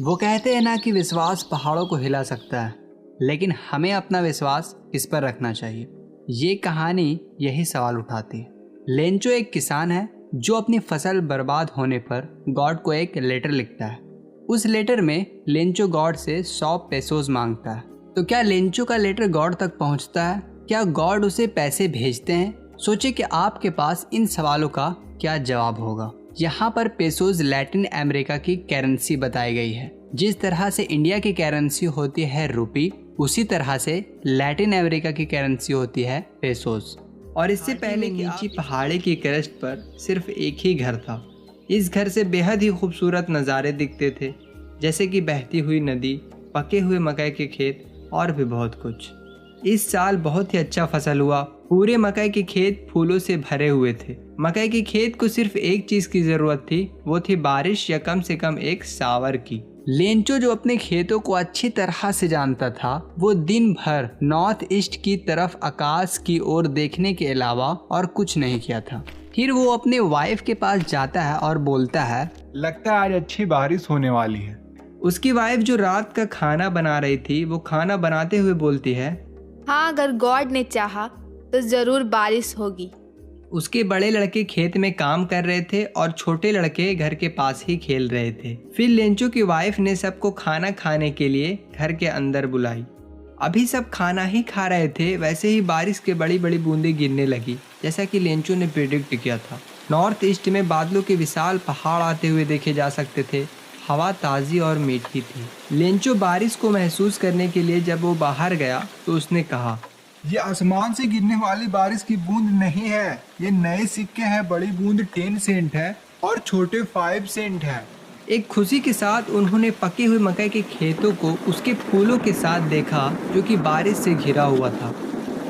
वो कहते हैं ना कि विश्वास पहाड़ों को हिला सकता है, लेकिन हमें अपना विश्वास किस पर रखना चाहिए। ये कहानी यही सवाल उठाती है। लेंचो एक किसान है जो अपनी फसल बर्बाद होने पर गॉड को एक लेटर लिखता है। उस लेटर में लेंचो गॉड से 100 पेसोस मांगता है। तो क्या लेंचो का लेटर गॉड तक पहुंचता है? क्या गॉड उसे पैसे भेजते हैं? सोचे कि आपके पास इन सवालों का क्या जवाब होगा। यहाँ पर पेसोस लैटिन अमेरिका की करेंसी बताई गई है। जिस तरह से इंडिया की करेंसी होती है रुपी, उसी तरह से लैटिन अमेरिका की करेंसी होती है पेसोस। और इससे पहले नीचे पहाड़ी की क्रस्ट पर सिर्फ एक ही घर था। इस घर से बेहद ही खूबसूरत नज़ारे दिखते थे, जैसे कि बहती हुई नदी, पके हुए मकई के खेत और भी बहुत कुछ। इस साल बहुत ही अच्छा फसल हुआ। पूरे मकई के खेत फूलों से भरे हुए थे। मकई के खेत को सिर्फ एक चीज की जरूरत थी, वो थी बारिश या कम से कम एक शावर की। लेंचो जो अपने खेतों को अच्छी तरह से जानता था, वो दिन भर नॉर्थ ईस्ट की तरफ आकाश की ओर देखने के अलावा और कुछ नहीं किया था। फिर वो अपने वाइफ के पास जाता है और बोलता है, लगता है आज अच्छी बारिश होने वाली है। उसकी वाइफ जो रात का खाना बना रही थी, वो खाना बनाते हुए बोलती है, हाँ, अगर गॉड ने चाहा तो जरूर बारिश होगी। उसके बड़े लड़के खेत में काम कर रहे थे और छोटे लड़के घर के पास ही खेल रहे थे। फिर लेंचो की वाइफ ने सबको खाना खाने के लिए घर के अंदर बुलाई। अभी सब खाना ही खा रहे थे, वैसे ही बारिश के बड़ी बड़ी बूंदें गिरने लगी, जैसा कि लेंचो ने प्रिडिक्ट किया था। नॉर्थ ईस्ट में बादलों के विशाल पहाड़ आते हुए देखे जा सकते थे। हवा ताज़ी और मीठी थी। लेंचो बारिश को महसूस करने के लिए जब वो बाहर गया तो उसने कहा, ये आसमान से गिरने वाली बारिश की बूंद नहीं है, ये नए सिक्के हैं। बड़ी बूंद 10 सेंट है और छोटे 5 सेंट है। एक खुशी के साथ उन्होंने पके हुए मकई के खेतों को उसके फूलों के साथ देखा, जो कि बारिश से घिरा हुआ था।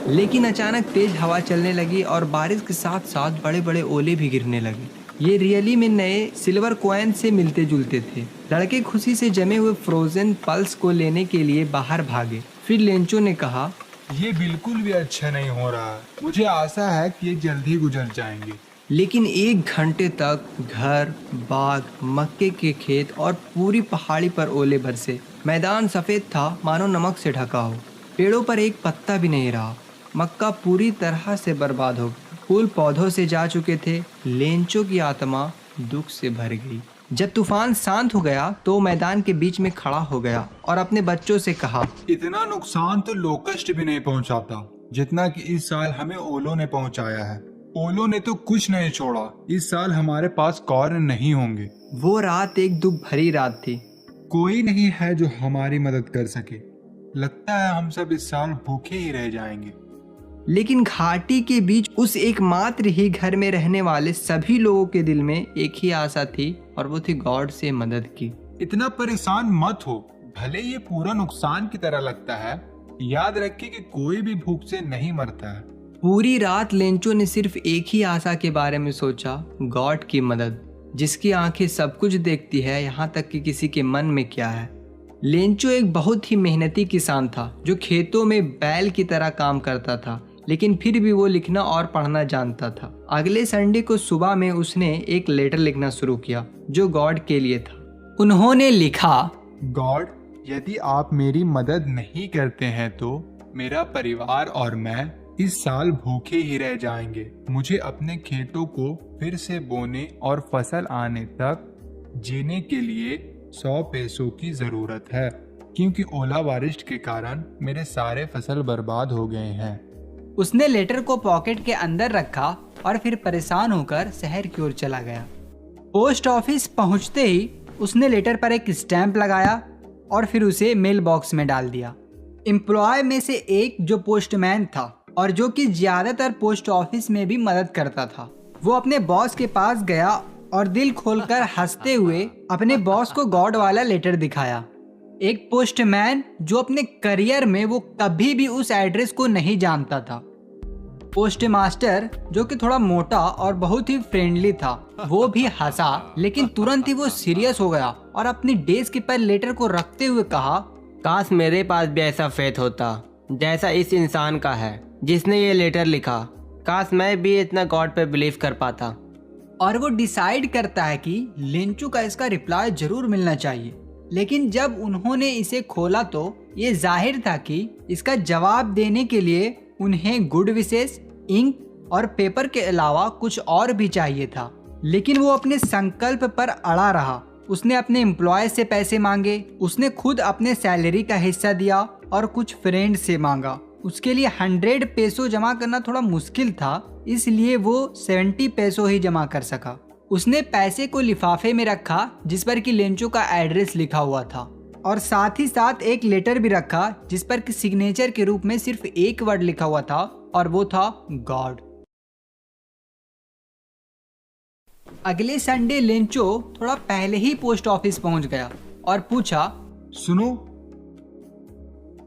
लेकिन अचानक तेज हवा चलने लगी और बारिश के साथ साथ बड़े बड़े ओले भी गिरने लगे। ये रियली में नए सिल्वर कॉइन से मिलते जुलते थे। लड़के खुशी से जमे हुए फ्रोजन पल्स को लेने के लिए बाहर भागे। फिर लेंचो ने कहा, ये बिल्कुल भी अच्छा नहीं हो रहा है। मुझे आशा है कि ये जल्दी गुजर जाएंगे। लेकिन 1 घंटे तक घर, बाग, मक्के के खेत और पूरी पहाड़ी पर ओले बरसे। मैदान सफ़ेद था, मानो नमक से ढका हो। पेड़ों पर एक पत्ता भी नहीं रहा। मक्का पूरी तरह से बर्बाद हो गया। फूल पौधों से जा चुके थे। लेंचो की आत्मा दुख से भर गई। जब तूफान शांत हो गया तो मैदान के बीच में खड़ा हो गया और अपने बच्चों से कहा, इतना नुकसान तो लोकस्ट भी नहीं पहुंचाता जितना कि इस साल हमें ओलों ने पहुंचाया है। ओलों ने तो कुछ नहीं छोड़ा। इस साल हमारे पास कॉर्न नहीं होंगे। वो रात एक दुख भरी रात थी। कोई नहीं है जो हमारी मदद कर सके। लगता है हम सब इस साल भूखे ही रह जाएंगे। लेकिन घाटी के बीच उस एकमात्र ही घर में रहने वाले सभी लोगों के दिल में एक ही आशा थी, और वो थी गॉड से मदद की। इतना परेशान मत हो, भले ये पूरा नुकसान की तरह लगता है। याद रखिए कि कोई भी भूख से नहीं मरता है। पूरी रात लेंचो ने सिर्फ एक ही आशा के बारे में सोचा, गॉड की मदद, जिसकी आंखें सब कुछ देखती है, यहाँ तक कि किसी के मन में क्या है। लेंचो एक बहुत ही मेहनती किसान था जो खेतों में बैल की तरह काम करता था, लेकिन फिर भी वो लिखना और पढ़ना जानता था। अगले संडे को सुबह में उसने एक लेटर लिखना शुरू किया जो गॉड के लिए था। उन्होंने लिखा, गॉड, यदि आप मेरी मदद नहीं करते हैं तो मेरा परिवार और मैं इस साल भूखे ही रह जाएंगे। मुझे अपने खेतों को फिर से बोने और फसल आने तक जीने के लिए 100 पैसों की जरूरत है, क्योंकि ओला बारिश के कारण मेरे सारे फसल बर्बाद हो गए हैं। उसने लेटर को पॉकेट के अंदर रखा और फिर परेशान होकर शहर की ओर चला गया। पोस्ट ऑफिस पहुंचते ही उसने लेटर पर एक स्टैंप लगाया और फिर उसे मेल बॉक्स में डाल दिया। एम्प्लॉय में से एक जो पोस्टमैन था और जो कि ज्यादातर पोस्ट ऑफिस में भी मदद करता था, वो अपने बॉस के पास गया और दिल खोलकर हंसते हुए अपने बॉस को गॉड वाला लेटर दिखाया। एक पोस्टमैन जो अपने करियर में वो कभी भी उस एड्रेस को नहीं जानता था। पोस्ट मास्टर जो कि थोड़ा मोटा और बहुत ही फ्रेंडली था, वो भी हंसा, लेकिन तुरंत ही वो सीरियस हो गया और अपनी डेस्क पर लेटर को रखते हुए कहा, काश मेरे पास भी ऐसा फेथ होता जैसा इस इंसान का है जिसने ये लेटर लिखा। काश मैं भी इतना गॉड पे बिलीव कर पाता। और वो डिसाइड करता है कि लेंचो का इसका रिप्लाई जरूर मिलना चाहिए। लेकिन जब उन्होंने इसे खोला तो ये जाहिर था कि इसका जवाब देने के लिए उन्हें गुड विशेष, इंक और पेपर के अलावा कुछ और भी चाहिए था। लेकिन वो अपने संकल्प पर अड़ा रहा। उसने अपने एम्प्लॉय से पैसे मांगे, उसने खुद अपने सैलरी का हिस्सा दिया और कुछ फ्रेंड से मांगा। उसके लिए 100 पेसो जमा करना थोड़ा मुश्किल था, इसलिए वो 70 पेसो ही जमा कर सका। उसने पैसे को लिफाफे में रखा जिस पर कि लेंचो का एड्रेस लिखा हुआ था और साथ ही साथ एक लेटर भी रखा जिस पर कि सिग्नेचर के रूप में सिर्फ एक वर्ड लिखा हुआ था और वो था गॉड। अगले संडे लेंचो थोड़ा पहले ही पोस्ट ऑफिस पहुंच गया और पूछा, सुनो,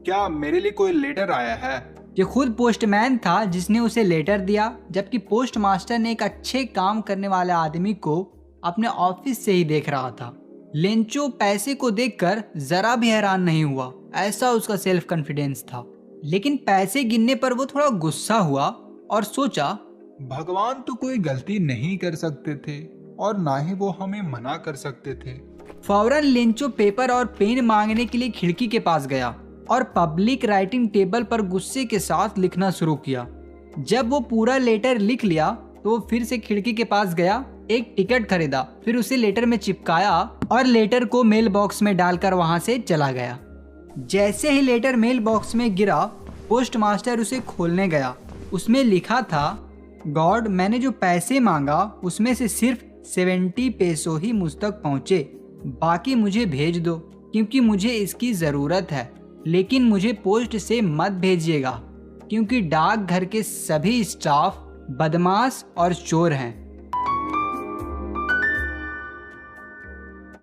क्या मेरे लिए कोई लेटर आया है? ये खुद पोस्टमैन था जिसने उसे लेटर दिया, जबकि पोस्ट मास्टर ने एक अच्छे काम करने वाले आदमी को अपने ऑफिस से ही देख रहा था। लेंचो पैसे को देखकर जरा भी हैरान नहीं हुआ, ऐसा उसका सेल्फ कॉन्फिडेंस था। लेकिन पैसे गिनने पर वो थोड़ा गुस्सा हुआ और सोचा, भगवान तो कोई गलती नहीं कर सकते थे और ना ही वो हमें मना कर सकते थे। फौरन लेंचो पेपर और पेन मांगने के लिए खिड़की के पास गया और पब्लिक राइटिंग टेबल पर गुस्से के साथ लिखना शुरू किया। जब वो पूरा लेटर लिख लिया तो वो फिर से खिड़की के पास गया, एक टिकट खरीदा, फिर उसे लेटर में चिपकाया और लेटर को मेल बॉक्स में डालकर वहां से चला गया। जैसे ही लेटर मेल बॉक्स में गिरा, पोस्ट मास्टर उसे खोलने गया। उसमें लिखा था, गॉड, मैंने जो पैसे मांगा उसमें से सिर्फ 70 पेसो ही मुझ तक पहुंचे, बाकी मुझे भेज दो क्योंकि मुझे इसकी ज़रूरत है, लेकिन मुझे पोस्ट से मत भेजिएगा क्योंकि डाकघर के सभी स्टाफ बदमाश और चोर हैं।